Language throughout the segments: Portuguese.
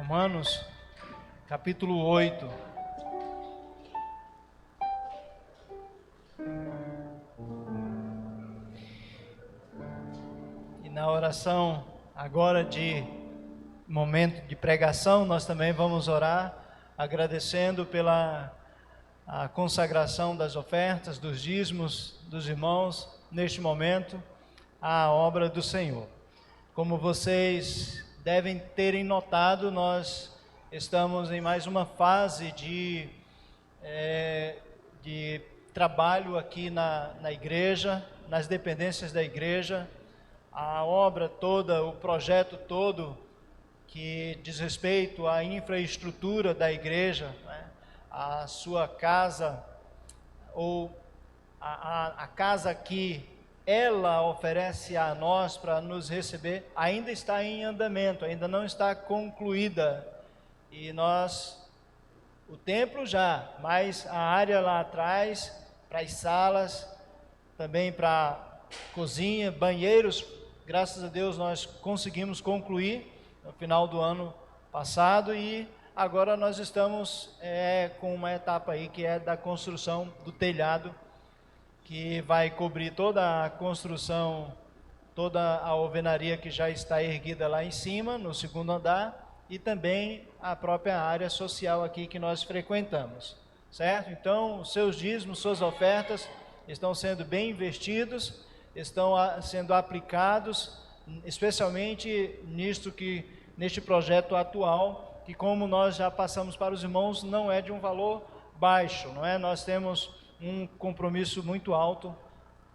Romanos, capítulo 8. E na oração agora de momento de pregação, nós também vamos orar agradecendo pela a consagração das ofertas, dos dízimos dos irmãos neste momento à obra do Senhor. Como vocês devem terem notado, nós estamos em mais uma fase de trabalho aqui na igreja, nas dependências da igreja. A obra toda, o projeto todo que diz respeito à infraestrutura da igreja, né? A sua casa, ou a casa que ela oferece a nós para nos receber, ainda está em andamento, ainda não está concluída. E o templo já, mas a área lá atrás, para as salas, também para cozinha, banheiros, graças a Deus nós conseguimos concluir no final do ano passado, e agora nós estamos com uma etapa aí que é da construção do telhado, que vai cobrir toda a construção, toda a alvenaria que já está erguida lá em cima, no segundo andar, e também a própria área social aqui que nós frequentamos, certo? Então, os seus dízimos, suas ofertas estão sendo bem investidos, estão sendo aplicados, especialmente neste projeto atual, que, como nós já passamos para os irmãos, não é de um valor baixo, não é? Nós temos um compromisso muito alto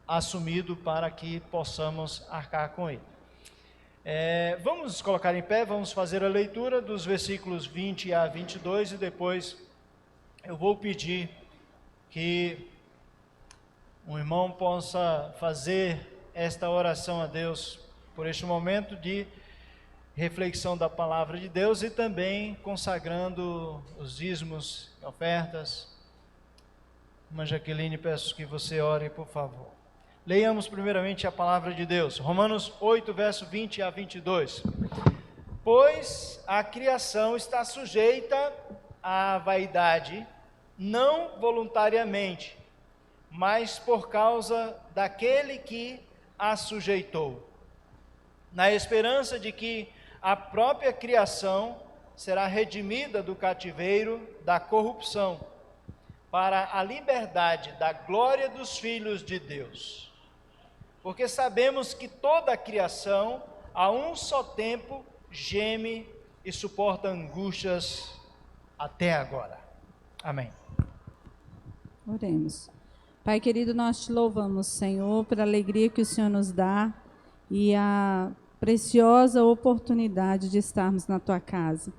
assumido para que possamos arcar com ele. Vamos colocar em pé, vamos fazer a leitura dos versículos 20 a 22 e depois eu vou pedir que um irmão possa fazer esta oração a Deus por este momento de reflexão da palavra de Deus e também consagrando os dízimos e ofertas. Irmã Jaqueline, peço que você ore, por favor. Leiamos primeiramente a palavra de Deus. Romanos 8, verso 20 a 22. Pois a criação está sujeita à vaidade, não voluntariamente, mas por causa daquele que a sujeitou, na esperança de que a própria criação será redimida do cativeiro da corrupção, para a liberdade da glória dos filhos de Deus. Porque sabemos que toda a criação, a um só tempo, geme e suporta angústias até agora. Amém. Oremos. Pai querido, nós te louvamos, Senhor, pela alegria que o Senhor nos dá e a preciosa oportunidade de estarmos na tua casa.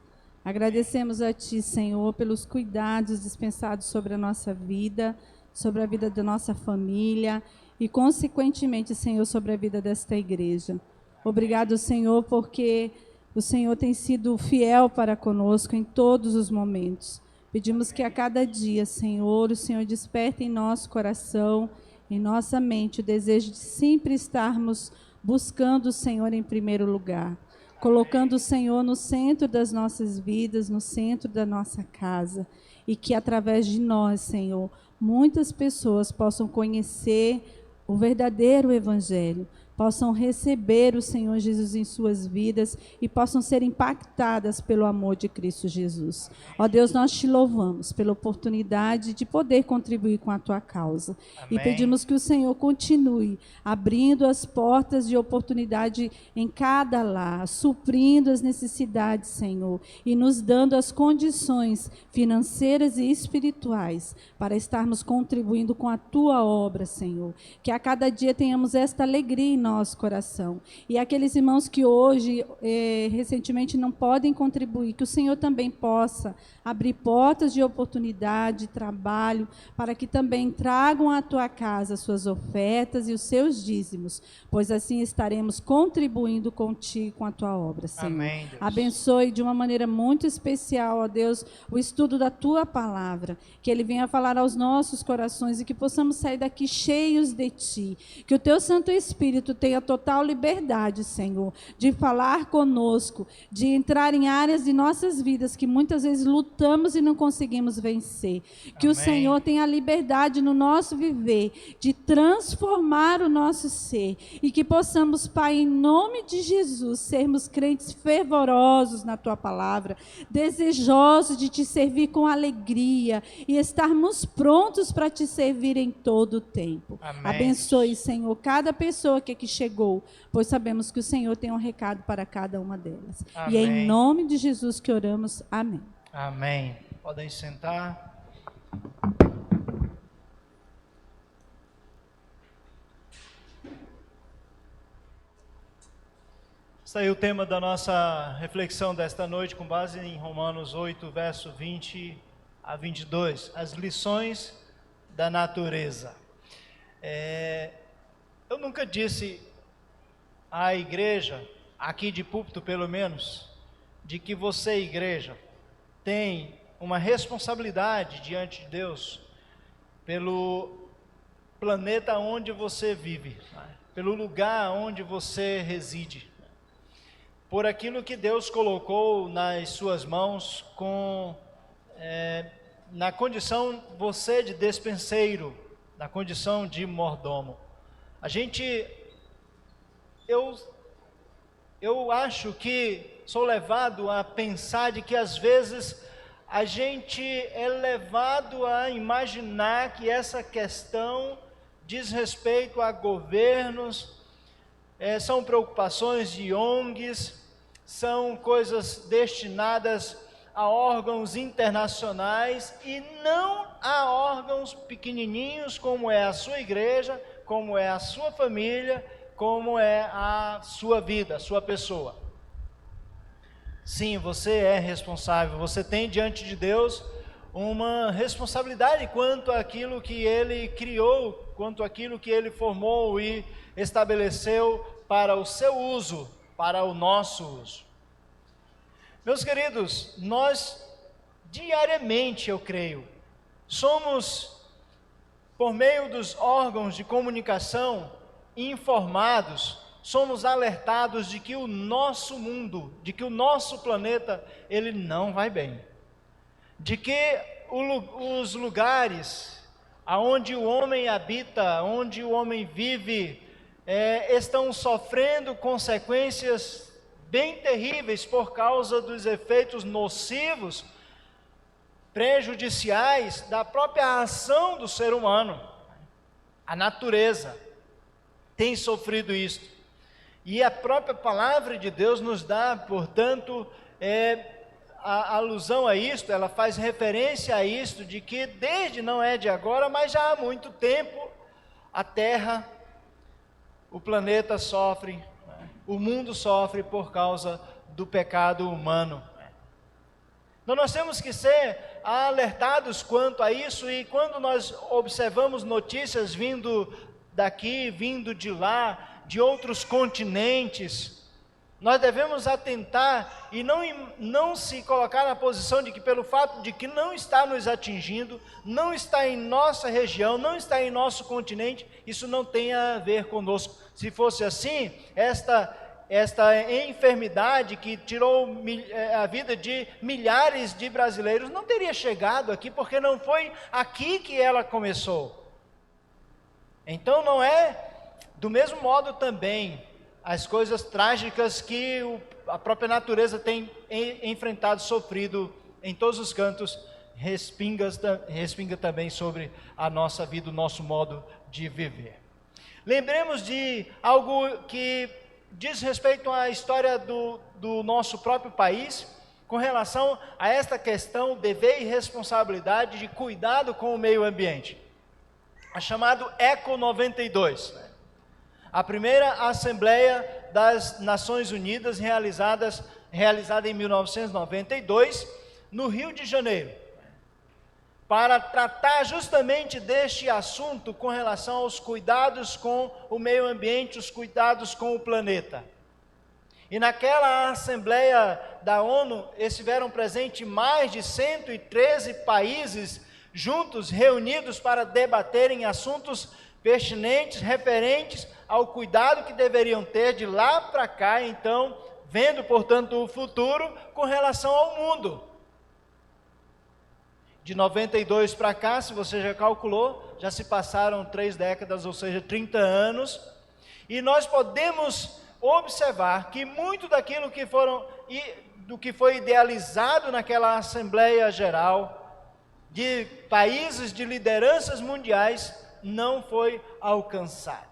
Agradecemos a ti, Senhor, pelos cuidados dispensados sobre a nossa vida, sobre a vida da nossa família e, consequentemente, Senhor, sobre a vida desta igreja. Obrigado, Senhor, porque o Senhor tem sido fiel para conosco em todos os momentos. Pedimos que a cada dia, Senhor, o Senhor desperte em nosso coração, em nossa mente, o desejo de sempre estarmos buscando o Senhor em primeiro lugar, colocando o Senhor no centro das nossas vidas, no centro da nossa casa, e que através de nós, Senhor, muitas pessoas possam conhecer o verdadeiro Evangelho, possam receber o Senhor Jesus em suas vidas e possam ser impactadas pelo amor de Cristo Jesus. Ó Deus, nós te louvamos pela oportunidade de poder contribuir com a tua causa. Amém. E pedimos que o Senhor continue abrindo as portas de oportunidade em cada lar, suprindo as necessidades, Senhor, e nos dando as condições financeiras e espirituais para estarmos contribuindo com a tua obra, Senhor. Que a cada dia tenhamos esta alegria em nosso coração. E aqueles irmãos que hoje, recentemente, não podem contribuir, que o Senhor também possa abrir portas de oportunidade, de trabalho, para que também tragam à tua casa as suas ofertas e os seus dízimos, pois assim estaremos contribuindo contigo com a tua obra, Senhor. Amém, Deus. Abençoe de uma maneira muito especial, ó Deus, o estudo da tua palavra, que ele venha falar aos nossos corações e que possamos sair daqui cheios de ti, que o teu Santo Espírito tenha total liberdade, Senhor, de falar conosco, de entrar em áreas de nossas vidas que muitas vezes lutamos e não conseguimos vencer. Que Amém. O Senhor tenha liberdade no nosso viver, de transformar o nosso ser, e que possamos, Pai, em nome de Jesus, sermos crentes fervorosos na Tua palavra, desejosos de Te servir com alegria e estarmos prontos para Te servir em todo o tempo. Amém. Abençoe, Senhor, cada pessoa que aqui chegou, pois sabemos que o Senhor tem um recado para cada uma delas. Amém. E é em nome de Jesus que oramos. Amém. Amém. Podem sentar. Está aí o tema da nossa reflexão desta noite, com base em Romanos 8, verso 20 a 22. As lições da natureza. Eu nunca disse à igreja, aqui de púlpito pelo menos, de que você, igreja, tem uma responsabilidade diante de Deus pelo planeta onde você vive, pelo lugar onde você reside, por aquilo que Deus colocou nas suas mãos, na condição você de despenseiro, na condição de mordomo. Eu acho que sou levado a pensar de que às vezes a gente é levado a imaginar que essa questão diz respeito a governos, são preocupações de ONGs, são coisas destinadas a órgãos internacionais e não a órgãos pequenininhos como é a sua igreja, como é a sua família, como é a sua vida, a sua pessoa. Sim, você é responsável, você tem diante de Deus uma responsabilidade quanto àquilo que Ele criou, quanto àquilo que Ele formou e estabeleceu para o seu uso, para o nosso uso. Meus queridos, nós diariamente, eu creio, somos, por meio dos órgãos de comunicação, informados, somos alertados de que o nosso mundo, de que o nosso planeta, ele não vai bem. De que os lugares aonde o homem habita, onde o homem vive, estão sofrendo consequências bem terríveis por causa dos efeitos nocivos, prejudiciais da própria ação do ser humano. A natureza tem sofrido isto. E a própria palavra de Deus nos dá, portanto, a alusão a isto, ela faz referência a isto, de que desde, não é de agora, mas já há muito tempo, a Terra, o planeta sofre, o mundo sofre por causa do pecado humano. Então nós temos que ser alertados quanto a isso, e quando nós observamos notícias vindo daqui, vindo de lá, de outros continentes, nós devemos atentar e não se colocar na posição de que, pelo fato de que não está nos atingindo, não está em nossa região, não está em nosso continente, isso não tem a ver conosco. Se fosse assim, esta enfermidade que tirou a vida de milhares de brasileiros não teria chegado aqui, porque não foi aqui que ela começou. Então não é do mesmo modo também as coisas trágicas que a própria natureza tem enfrentado, sofrido em todos os cantos, respinga também sobre a nossa vida, o nosso modo de viver. Lembremos de algo que diz respeito à história do nosso próprio país, com relação a esta questão, dever e responsabilidade de cuidado com o meio ambiente. A chamado ECO 92, a primeira Assembleia das Nações Unidas realizada em 1992, no Rio de Janeiro, para tratar justamente deste assunto com relação aos cuidados com o meio ambiente, os cuidados com o planeta. E naquela Assembleia da ONU, estiveram presentes mais de 113 países juntos, reunidos para debaterem assuntos pertinentes, referentes ao cuidado que deveriam ter de lá para cá, então, vendo, portanto, o futuro com relação ao mundo. De 92 para cá, se você já calculou, já se passaram 3 décadas, ou seja, 30 anos, e nós podemos observar que muito daquilo do que foi idealizado naquela Assembleia Geral, de países, de lideranças mundiais, não foi alcançada.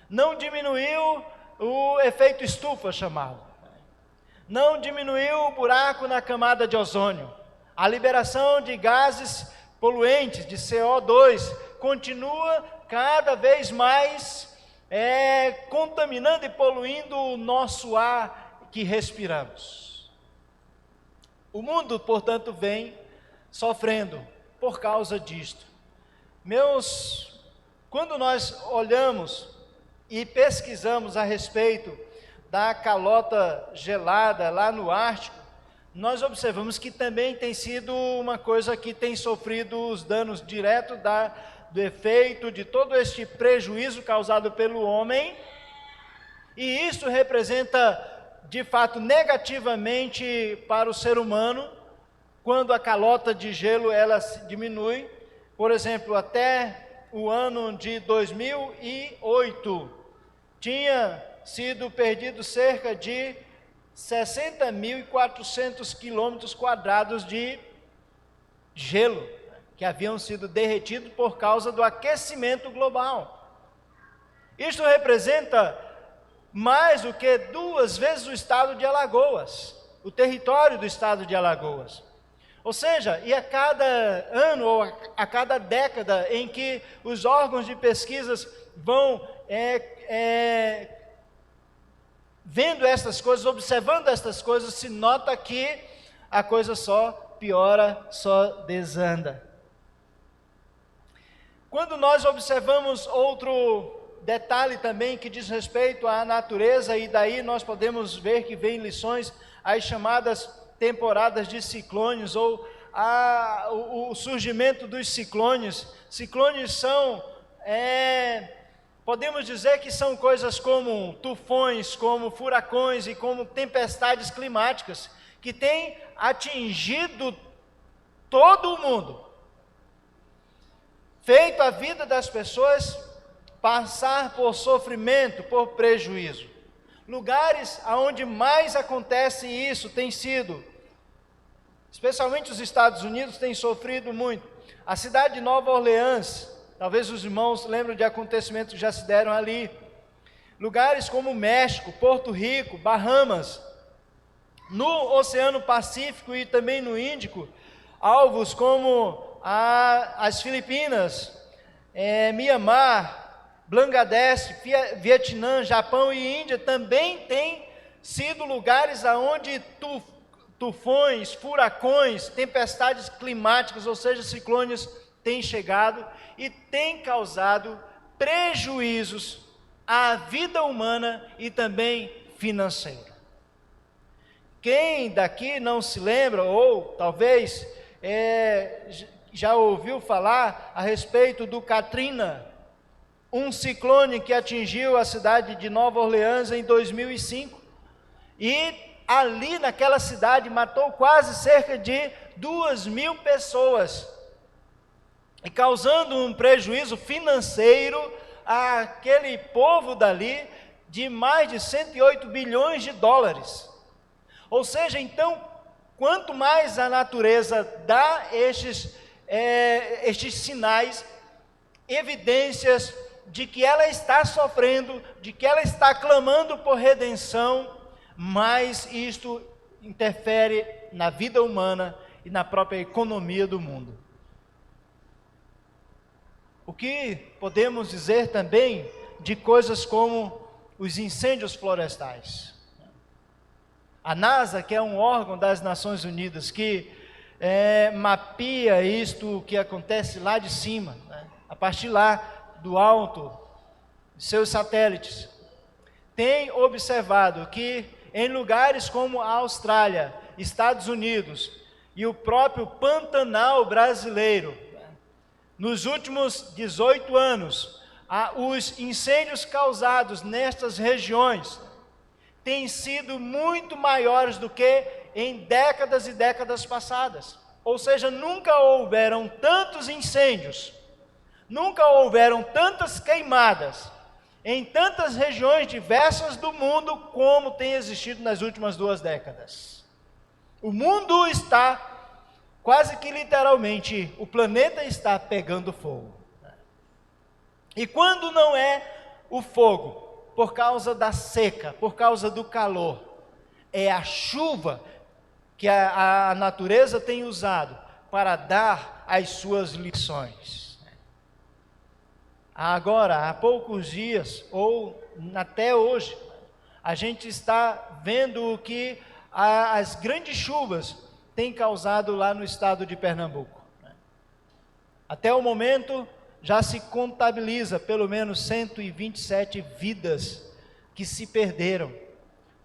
Não diminuiu o efeito estufa chamado, não diminuiu o buraco na camada de ozônio, a liberação de gases poluentes, de CO2, continua cada vez mais contaminando e poluindo o nosso ar que respiramos. O mundo, portanto, vem sofrendo por causa disto. Quando nós olhamos e pesquisamos a respeito da calota gelada lá no Ártico, nós observamos que também tem sido uma coisa que tem sofrido os danos diretos do efeito de todo este prejuízo causado pelo homem, e isso representa de fato negativamente para o ser humano, quando a calota de gelo ela diminui. Por exemplo, até o ano de 2008, tinha sido perdido cerca de 60.400 quilômetros quadrados de gelo, que haviam sido derretidos por causa do aquecimento global. Isto representa mais do que 2 vezes o estado de Alagoas, o território do estado de Alagoas. Ou seja, e a cada ano ou a cada década em que os órgãos de pesquisas vão vendo estas coisas, observando estas coisas, se nota que a coisa só piora, só desanda. Quando nós observamos outro detalhe também que diz respeito à natureza, e daí nós podemos ver que vem lições, as chamadas temporadas de ciclones, ou o surgimento dos ciclones. Ciclones são, podemos dizer que são coisas como tufões, como furacões e como tempestades climáticas, que têm atingido todo o mundo, feito a vida das pessoas passar por sofrimento, por prejuízo. Lugares onde mais acontece isso tem sido, especialmente os Estados Unidos, têm sofrido muito. A cidade de Nova Orleans, talvez os irmãos lembrem de acontecimentos que já se deram ali. Lugares como México, Porto Rico, Bahamas, no Oceano Pacífico e também no Índico, alvos como as Filipinas, Mianmar, Bangladesh, Vietnã, Japão e Índia também têm sido lugares onde tufões, furacões, tempestades climáticas, ou seja, ciclones, têm chegado e têm causado prejuízos à vida humana e também financeira. Quem daqui não se lembra, ou talvez já ouviu falar a respeito do Katrina, um ciclone que atingiu a cidade de Nova Orleans em 2005, e ali naquela cidade matou quase cerca de 2.000 pessoas, e causando um prejuízo financeiro àquele povo dali de mais de 108 bilhões de dólares. Ou seja, então, quanto mais a natureza dá estes sinais, evidências de que ela está sofrendo, de que ela está clamando por redenção, mais isto interfere na vida humana e na própria economia do mundo. O que podemos dizer também de coisas como os incêndios florestais? A NASA, que é um órgão das Nações Unidas que mapeia isto que acontece lá de cima, né? A partir lá do alto, seus satélites, tem observado que em lugares como a Austrália, Estados Unidos e o próprio Pantanal brasileiro, Nos últimos 18 anos, os incêndios causados nestas regiões têm sido muito maiores do que em décadas e décadas passadas. Ou seja, nunca houveram tantos incêndios, nunca houveram tantas queimadas em tantas regiões diversas do mundo como tem existido nas últimas 2 décadas. O mundo está, quase que literalmente, o planeta está pegando fogo. E quando não é o fogo, por causa da seca, por causa do calor, é a chuva que a natureza tem usado para dar as suas lições. Agora, há poucos dias, ou até hoje, a gente está vendo o que as grandes chuvas têm causado lá no estado de Pernambuco. Até o momento, já se contabiliza pelo menos 127 vidas que se perderam,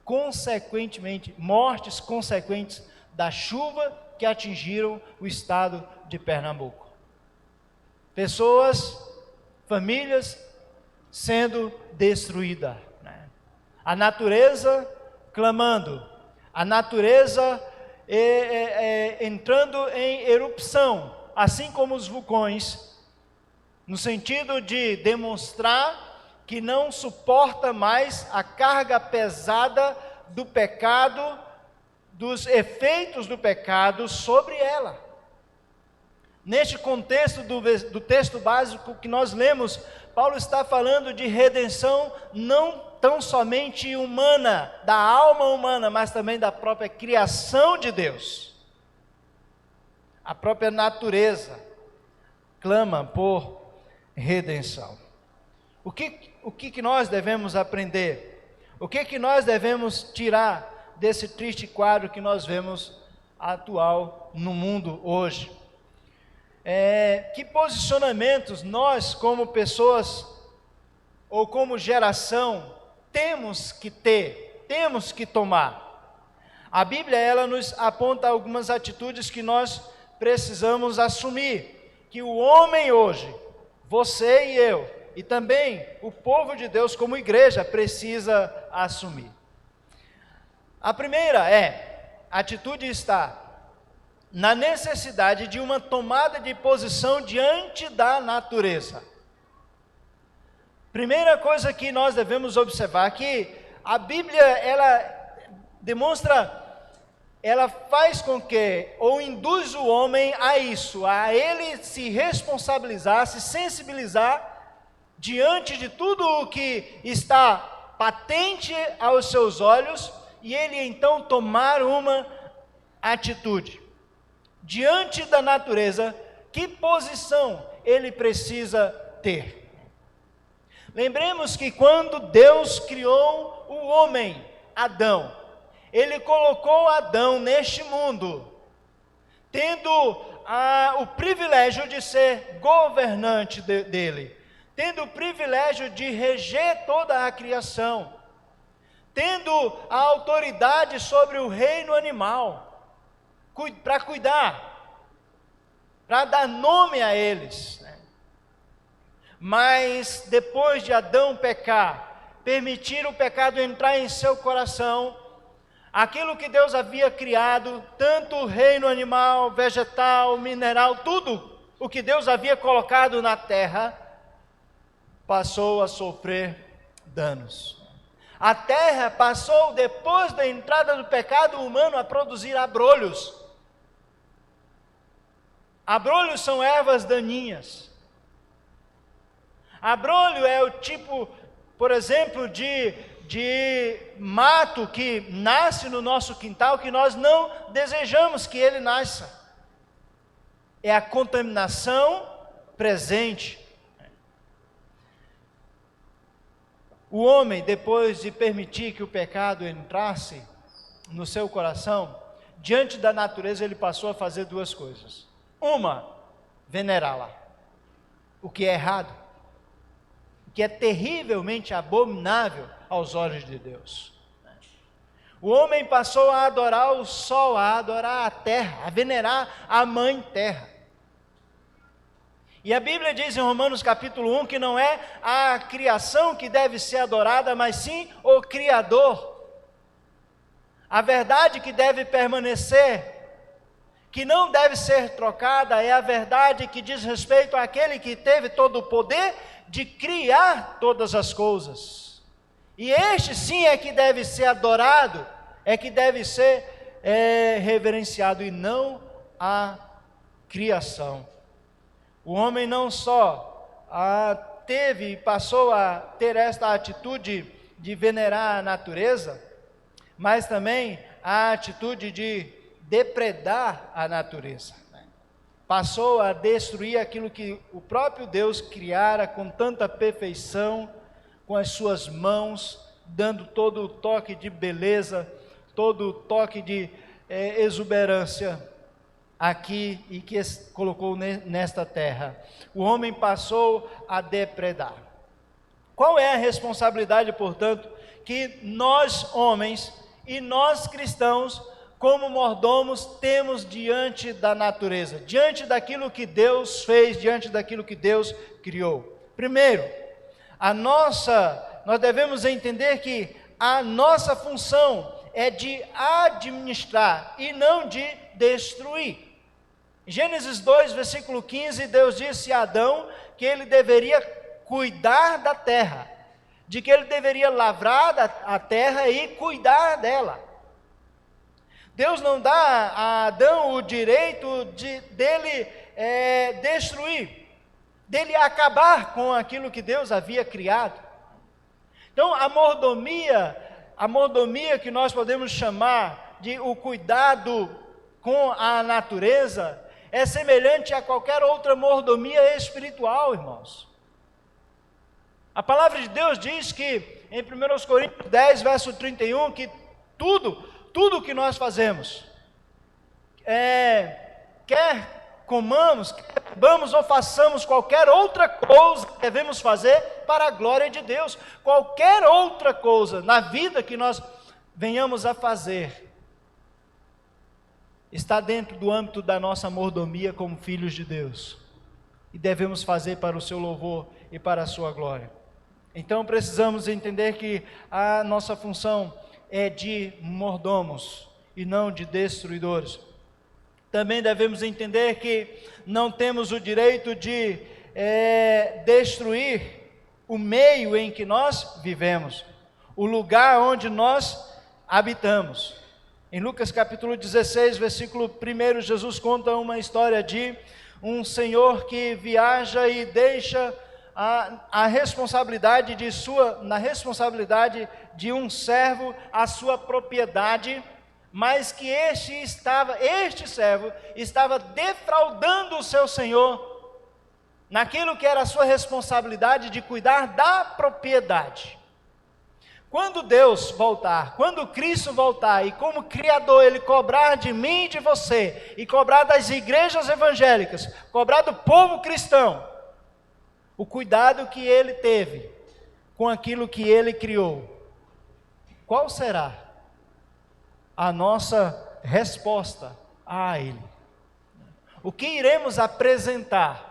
consequentemente, mortes consequentes da chuva que atingiram o estado de Pernambuco. Pessoas, famílias sendo destruídas, a natureza clamando, a natureza entrando em erupção, assim como os vulcões, no sentido de demonstrar que não suporta mais a carga pesada do pecado, dos efeitos do pecado sobre ela. Neste contexto do texto básico que nós lemos, Paulo está falando de redenção não tão somente humana, da alma humana, mas também da própria criação de Deus. A própria natureza clama por redenção. O que nós devemos aprender? O que nós devemos tirar desse triste quadro que nós vemos atual no mundo hoje? Que posicionamentos nós, como pessoas, ou como geração, temos que ter, temos que tomar? A Bíblia, ela nos aponta algumas atitudes que nós precisamos assumir, que o homem hoje, você e eu, e também o povo de Deus como igreja precisa assumir. A primeira a atitude está na necessidade de uma tomada de posição diante da natureza. Primeira coisa que nós devemos observar, que a Bíblia, ela demonstra, ela faz com que, ou induz o homem a isso, a ele se responsabilizar, se sensibilizar, diante de tudo o que está patente aos seus olhos, e ele então tomar uma atitude. Diante da natureza, que posição ele precisa ter? Lembremos que quando Deus criou o homem, Adão, ele colocou Adão neste mundo, tendo o privilégio de ser governante dele, tendo o privilégio de reger toda a criação, tendo a autoridade sobre o reino animal, para cuidar, para dar nome a eles. Mas depois de Adão pecar, permitir o pecado entrar em seu coração, aquilo que Deus havia criado, tanto o reino animal, vegetal, mineral, tudo o que Deus havia colocado na terra, passou a sofrer danos. A terra passou, depois da entrada do pecado humano, a produzir abrolhos. Abrolhos são ervas daninhas. Abrolho é o tipo, por exemplo, de mato que nasce no nosso quintal, que nós não desejamos que ele nasça. É a contaminação presente. O homem, depois de permitir que o pecado entrasse no seu coração, diante da natureza ele passou a fazer 2 coisas. Uma, venerá-la, o que é errado, o que é terrivelmente abominável aos olhos de Deus. O homem passou a adorar o sol, a adorar a terra, a venerar a mãe terra. E a Bíblia diz em Romanos capítulo 1 que não é a criação que deve ser adorada, mas sim o Criador. A verdade que deve permanecer, que não deve ser trocada, é a verdade que diz respeito àquele que teve todo o poder de criar todas as coisas. E este sim é que deve ser adorado, é que deve ser reverenciado, e não a criação. O homem não só teve e passou a ter esta atitude de venerar a natureza, mas também a atitude de depredar a natureza. Passou a destruir aquilo que o próprio Deus criara com tanta perfeição, com as suas mãos, dando todo o toque de beleza, todo o toque de exuberância aqui, e que colocou nesta terra. O homem passou a depredar. Qual é a responsabilidade, portanto, que nós homens e nós cristãos, como mordomos, temos diante da natureza, diante daquilo que Deus fez, diante daquilo que Deus criou? Primeiro, nós devemos entender que a nossa função é de administrar e não de destruir. Gênesis 2, versículo 15, Deus disse a Adão que ele deveria cuidar da terra, de que ele deveria lavrar a terra e cuidar dela. Deus não dá a Adão o direito dele destruir, dele acabar com aquilo que Deus havia criado. Então, a mordomia que nós podemos chamar de o cuidado com a natureza, é semelhante a qualquer outra mordomia espiritual, irmãos. A palavra de Deus diz que, em 1 Coríntios 10, verso 31, que tudo que nós fazemos, quer comamos, quer bebamos ou façamos qualquer outra coisa, devemos fazer para a glória de Deus. Qualquer outra coisa na vida que nós venhamos a fazer, está dentro do âmbito da nossa mordomia como filhos de Deus, e devemos fazer para o seu louvor e para a sua glória. Então precisamos entender que a nossa função é de mordomos e não de destruidores. Também devemos entender que não temos o direito de destruir o meio em que nós vivemos, o lugar onde nós habitamos. Em Lucas capítulo 16, versículo 1, Jesus conta uma história de um senhor que viaja e deixa na responsabilidade de um servo a sua propriedade, mas que este servo estava defraudando o seu senhor naquilo que era a sua responsabilidade de cuidar da propriedade. Quando Deus voltar, quando Cristo voltar, e como Criador Ele cobrar de mim e de você, e cobrar das igrejas evangélicas, cobrar do povo cristão, o cuidado que Ele teve com aquilo que Ele criou, qual será a nossa resposta a Ele? O que iremos apresentar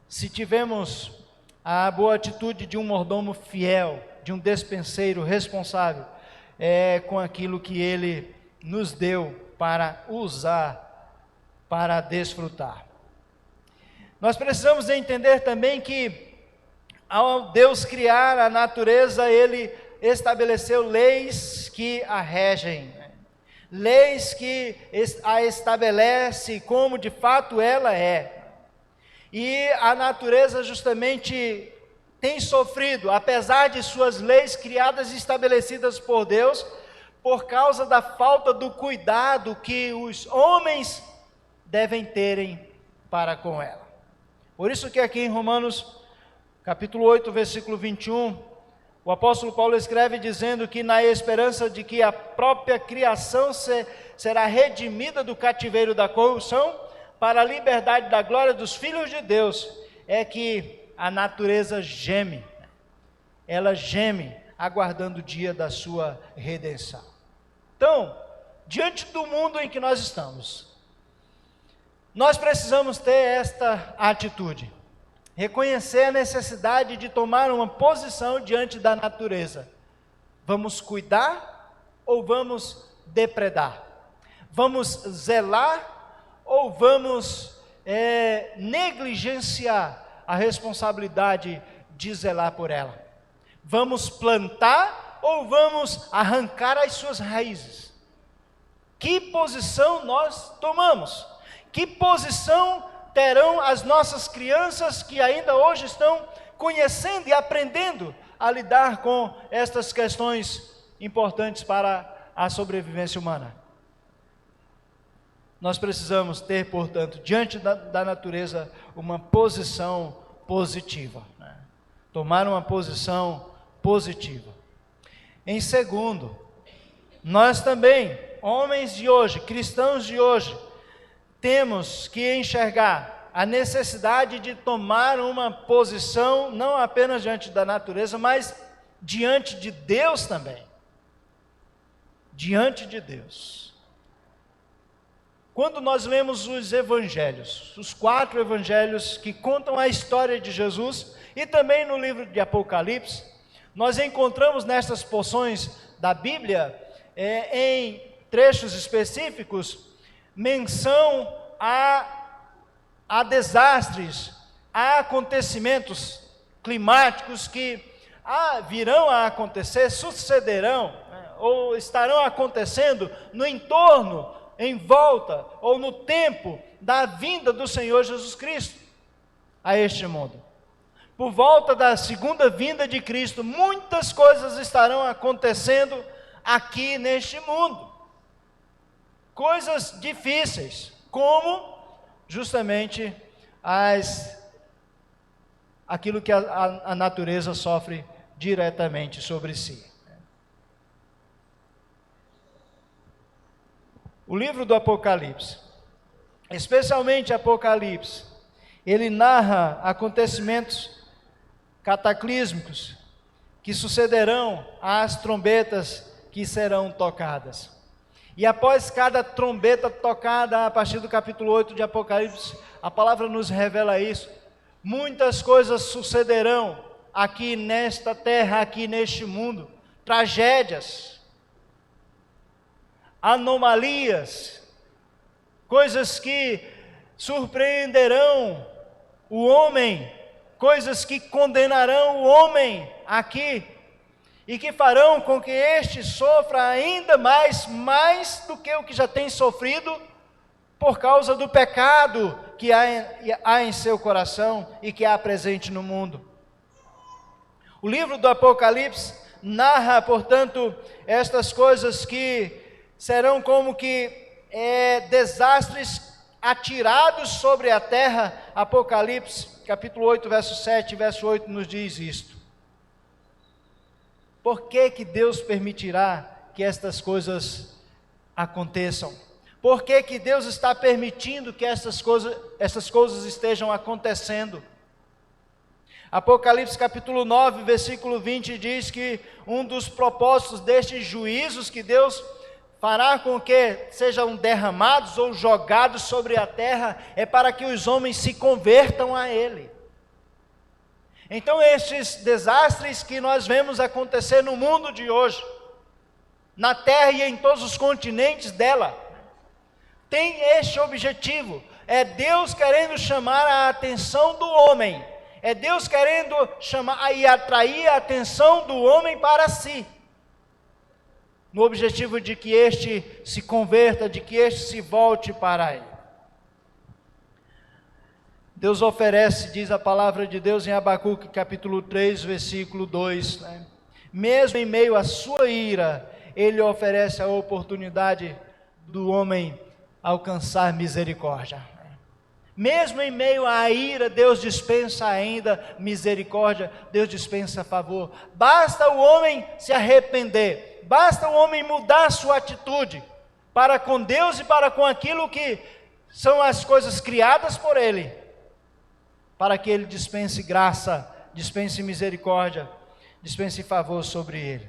se tivermos a boa atitude de um mordomo fiel, de um despenseiro responsável com aquilo que Ele nos deu para usar, para desfrutar? Nós precisamos entender também que, ao Deus criar a natureza, Ele estabeleceu leis que a regem, leis que a estabelece como de fato ela é. E a natureza justamente tem sofrido, apesar de suas leis criadas e estabelecidas por Deus, por causa da falta do cuidado que os homens devem terem para com ela. Por isso que aqui em Romanos capítulo 8, versículo 21, o apóstolo Paulo escreve dizendo que na esperança de que a própria criação será redimida do cativeiro da corrupção para a liberdade da glória dos filhos de Deus, é que a natureza geme, ela geme aguardando o dia da sua redenção. Então, diante do mundo em que nós estamos, Nós precisamos ter esta atitude, reconhecer a necessidade de tomar uma posição diante da natureza. Vamos cuidar ou vamos depredar? Vamos zelar ou vamos negligenciar a responsabilidade de zelar por ela? Vamos plantar ou vamos arrancar as suas raízes? Que posição nós tomamos? Que posição terão as nossas crianças que ainda hoje estão conhecendo e aprendendo a lidar com estas questões importantes para a sobrevivência humana? Nós precisamos ter, portanto, diante da natureza, uma posição positiva, né? Tomar uma posição positiva. Em segundo, nós também, homens de hoje, cristãos de hoje, temos que enxergar a necessidade de tomar uma posição, não apenas diante da natureza, mas diante de Deus também. Diante de Deus. Quando nós lemos os evangelhos, os 4 evangelhos que contam a história de Jesus, e também no livro de Apocalipse, nós encontramos nestas porções da Bíblia, em trechos específicos, menção a desastres, a acontecimentos climáticos que virão a acontecer, sucederão, né, ou estarão acontecendo no entorno, em volta, ou no tempo da vinda do Senhor Jesus Cristo a este mundo. Por volta da segunda vinda de Cristo, muitas coisas estarão acontecendo aqui neste mundo. Coisas difíceis, como justamente aquilo que a natureza sofre diretamente sobre si. O livro do Apocalipse, especialmente Apocalipse, ele narra acontecimentos cataclísmicos que sucederão às trombetas que serão tocadas. E após cada trombeta tocada, a partir do capítulo 8 de Apocalipse, a palavra nos revela isso. Muitas coisas sucederão aqui nesta terra, aqui neste mundo. Tragédias, anomalias, coisas que surpreenderão o homem, coisas que condenarão o homem aqui, e que farão com que este sofra ainda mais do que o que já tem sofrido, por causa do pecado que há em seu coração e que há presente no mundo. O livro do Apocalipse narra, portanto, estas coisas que serão como que desastres atirados sobre a terra. Apocalipse, capítulo 8, verso 7, verso 8, nos diz isto. Por que Deus permitirá que estas coisas aconteçam? Por que Deus está permitindo que essas coisas estejam acontecendo? Apocalipse capítulo 9, versículo 20 diz que um dos propósitos destes juízos que Deus fará com que sejam derramados ou jogados sobre a terra é para que os homens se convertam a Ele. Então estes desastres que nós vemos acontecer no mundo de hoje, na terra e em todos os continentes dela, tem este objetivo, é Deus querendo chamar a atenção do homem, é Deus querendo chamar e atrair a atenção do homem para si, no objetivo de que este se converta, de que este se volte para Ele. Deus oferece, diz a palavra de Deus em Abacuque capítulo 3, versículo 2, né? Mesmo em meio à sua ira, Ele oferece a oportunidade do homem alcançar misericórdia. Mesmo em meio à ira, Deus dispensa ainda misericórdia, Deus dispensa favor. Basta o homem se arrepender, basta o homem mudar sua atitude para com Deus e para com aquilo que são as coisas criadas por Ele, para que Ele dispense graça, dispense misericórdia, dispense favor sobre ele.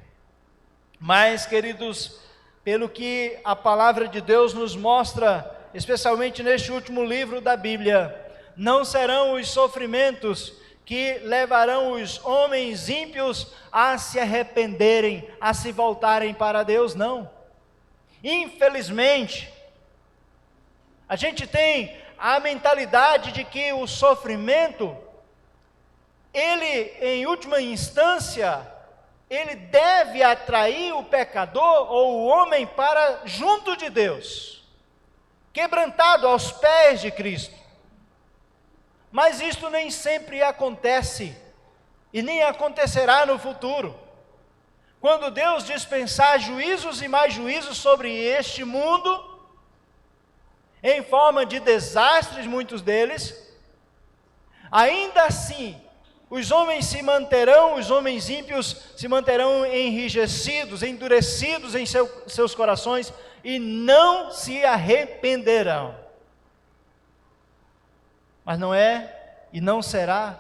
Mas, queridos, pelo que a palavra de Deus nos mostra especialmente neste último livro da Bíblia, não serão os sofrimentos que levarão os homens ímpios a se arrependerem, a se voltarem para Deus, não. Infelizmente, a gente tem a mentalidade de que o sofrimento, ele, em última instância, ele deve atrair o pecador ou o homem para junto de Deus, quebrantado aos pés de Cristo. Mas isto nem sempre acontece, e nem acontecerá no futuro. Quando Deus dispensar juízos e mais juízos sobre este mundo, em forma de desastres, muitos deles, ainda assim, os homens ímpios se manterão enrijecidos, endurecidos em seus corações, e não se arrependerão. Mas não é e não será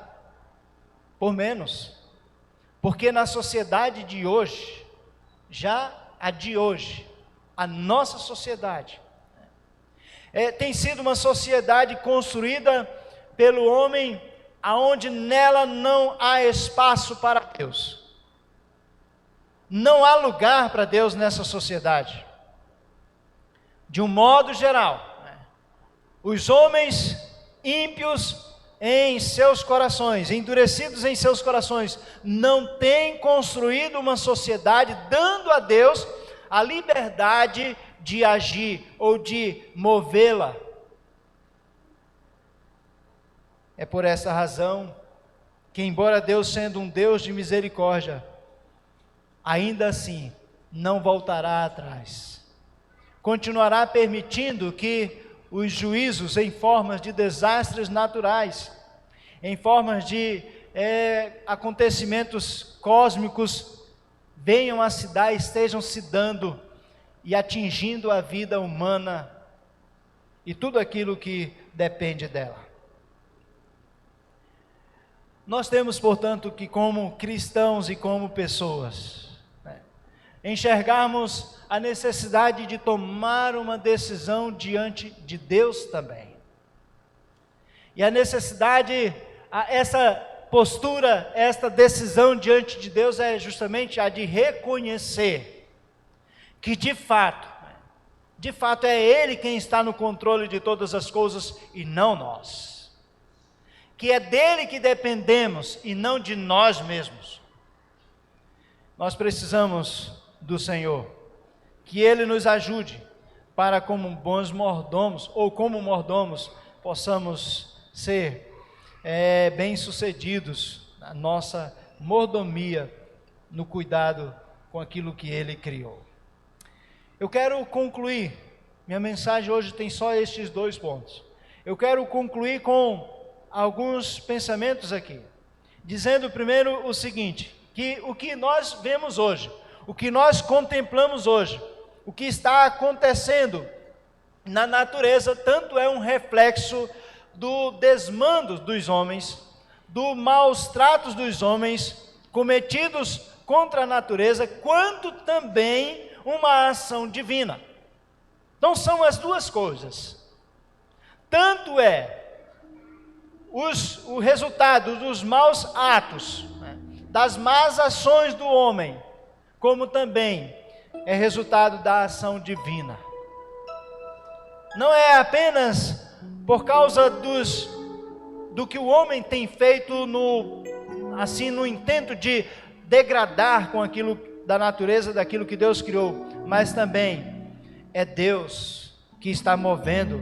por menos, porque na sociedade de hoje, já a de hoje, a nossa sociedade, tem sido uma sociedade construída pelo homem, aonde nela não há espaço para Deus. Não há lugar para Deus nessa sociedade. De um modo geral, os homens ímpios em seus corações, endurecidos em seus corações, não têm construído uma sociedade dando a Deus a liberdade de agir ou de movê-la. É por essa razão que, embora Deus sendo um Deus de misericórdia, ainda assim não voltará atrás. Continuará permitindo que os juízos em formas de desastres naturais, em formas de acontecimentos cósmicos, venham a se dar, estejam se dando e atingindo a vida humana e tudo aquilo que depende dela. Nós temos, portanto, que como cristãos e como pessoas, enxergarmos a necessidade de tomar uma decisão diante de Deus também. E a necessidade, essa postura, esta decisão diante de Deus é justamente a de reconhecer que de fato é Ele quem está no controle de todas as coisas e não nós. Que é dele que dependemos e não de nós mesmos. Nós precisamos do Senhor, que Ele nos ajude para, como bons mordomos, ou como mordomos, possamos ser bem-sucedidos na nossa mordomia, no cuidado com aquilo que Ele criou. Eu quero concluir, minha mensagem hoje tem só estes 2 pontos. Eu quero concluir com alguns pensamentos aqui, dizendo primeiro o seguinte, que o que nós vemos hoje, o que nós contemplamos hoje, o que está acontecendo na natureza, tanto é um reflexo do desmando dos homens, do maus tratos dos homens cometidos contra a natureza, quanto também uma ação divina. Então são as duas coisas. Tanto é o resultado dos maus atos, das más ações do homem, como também é resultado da ação divina. Não é apenas por causa do que o homem tem feito no intento de degradar com aquilo da natureza, daquilo que Deus criou, mas também é Deus que está movendo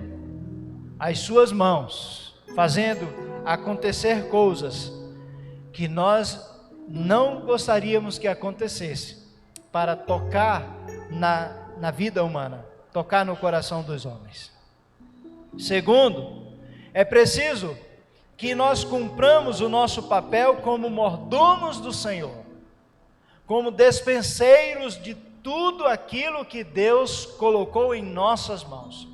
as suas mãos, fazendo acontecer coisas que nós não gostaríamos que acontecesse, para tocar na vida humana, tocar no coração dos homens. Segundo, é preciso que nós cumpramos o nosso papel como mordomos do Senhor, como despenseiros de tudo aquilo que Deus colocou em nossas mãos.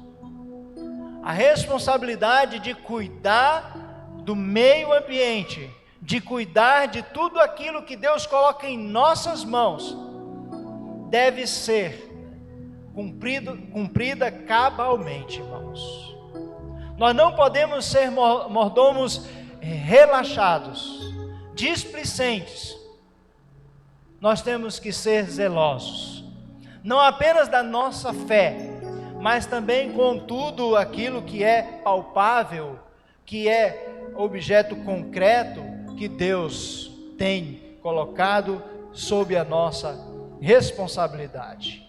A responsabilidade de cuidar do meio ambiente, de cuidar de tudo aquilo que Deus coloca em nossas mãos, deve ser cumprida cabalmente, irmãos. Nós não podemos ser mordomos relaxados, displicentes. Nós temos que ser zelosos, não apenas da nossa fé, mas também com tudo aquilo que é palpável, que é objeto concreto que Deus tem colocado sob a nossa responsabilidade.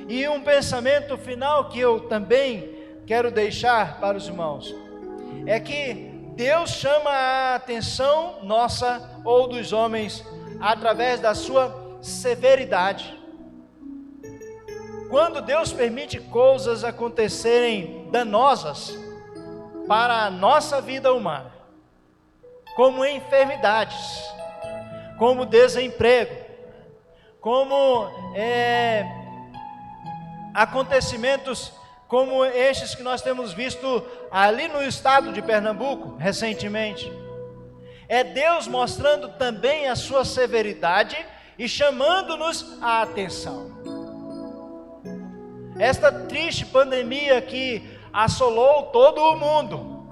E um pensamento final que eu também quero deixar para os irmãos é que Deus chama a atenção nossa ou dos homens através da sua severidade. Quando Deus permite coisas acontecerem danosas para a nossa vida humana, como enfermidades, como desemprego, como acontecimentos como estes que nós temos visto ali no estado de Pernambuco recentemente, é Deus mostrando também a sua severidade e chamando-nos a atenção. Esta triste pandemia que assolou todo o mundo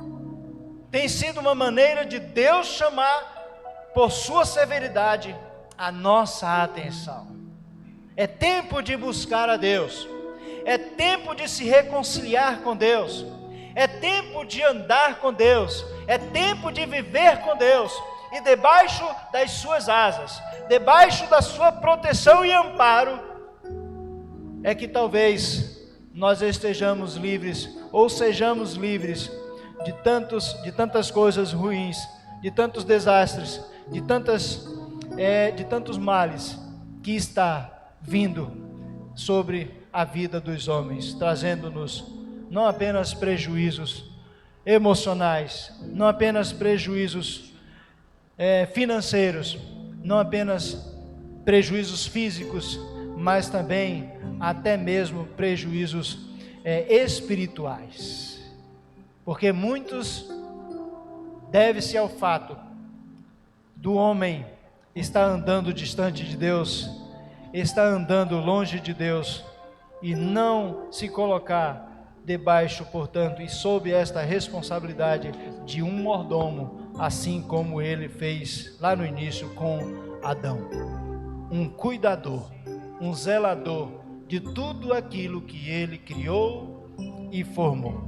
tem sido uma maneira de Deus chamar por sua severidade a nossa atenção. É tempo de buscar a Deus, é tempo de se reconciliar com Deus, é tempo de andar com Deus, é tempo de viver com Deus, e debaixo das suas asas, debaixo da sua proteção e amparo, é que talvez nós estejamos livres, ou sejamos livres de tantas coisas ruins, de tantos desastres, de tantos males que está vindo sobre a vida dos homens, trazendo-nos não apenas prejuízos emocionais, não apenas prejuízos financeiros, não apenas prejuízos físicos, mas também até mesmo prejuízos espirituais, porque muitos deve-se ao fato do homem estar andando distante de Deus, estar andando longe de Deus, e não se colocar debaixo, portanto, e sob esta responsabilidade de um mordomo, assim como ele fez lá no início com Adão, um cuidador, um zelador de tudo aquilo que ele criou e formou.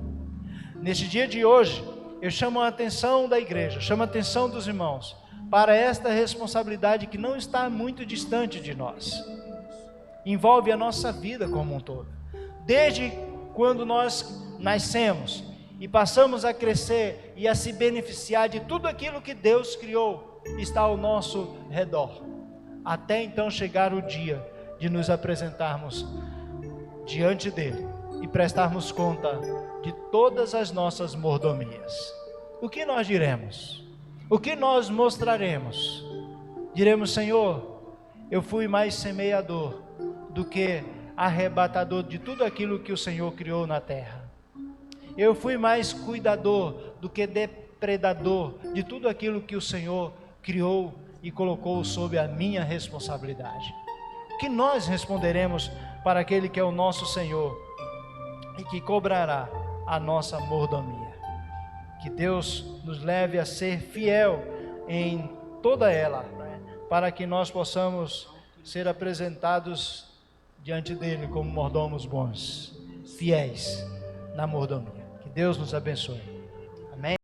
Neste dia de hoje, eu chamo a atenção da igreja, chamo a atenção dos irmãos, para esta responsabilidade que não está muito distante de nós, envolve a nossa vida como um todo. Desde quando nós nascemos e passamos a crescer e a se beneficiar de tudo aquilo que Deus criou, está ao nosso redor, até então chegar o dia de nos apresentarmos diante dele e prestarmos conta de todas as nossas mordomias. O que nós diremos? O que nós mostraremos? Diremos: Senhor, eu fui mais semeador do que arrebatador de tudo aquilo que o Senhor criou na terra. Eu fui mais cuidador do que depredador de tudo aquilo que o Senhor criou e colocou sob a minha responsabilidade. O que nós responderemos para aquele que é o nosso Senhor e que cobrará a nossa mordomia? Que Deus nos leve a ser fiel em toda ela, para que nós possamos ser apresentados diante dele como mordomos bons, fiéis na mordomia. Que Deus nos abençoe. Amém.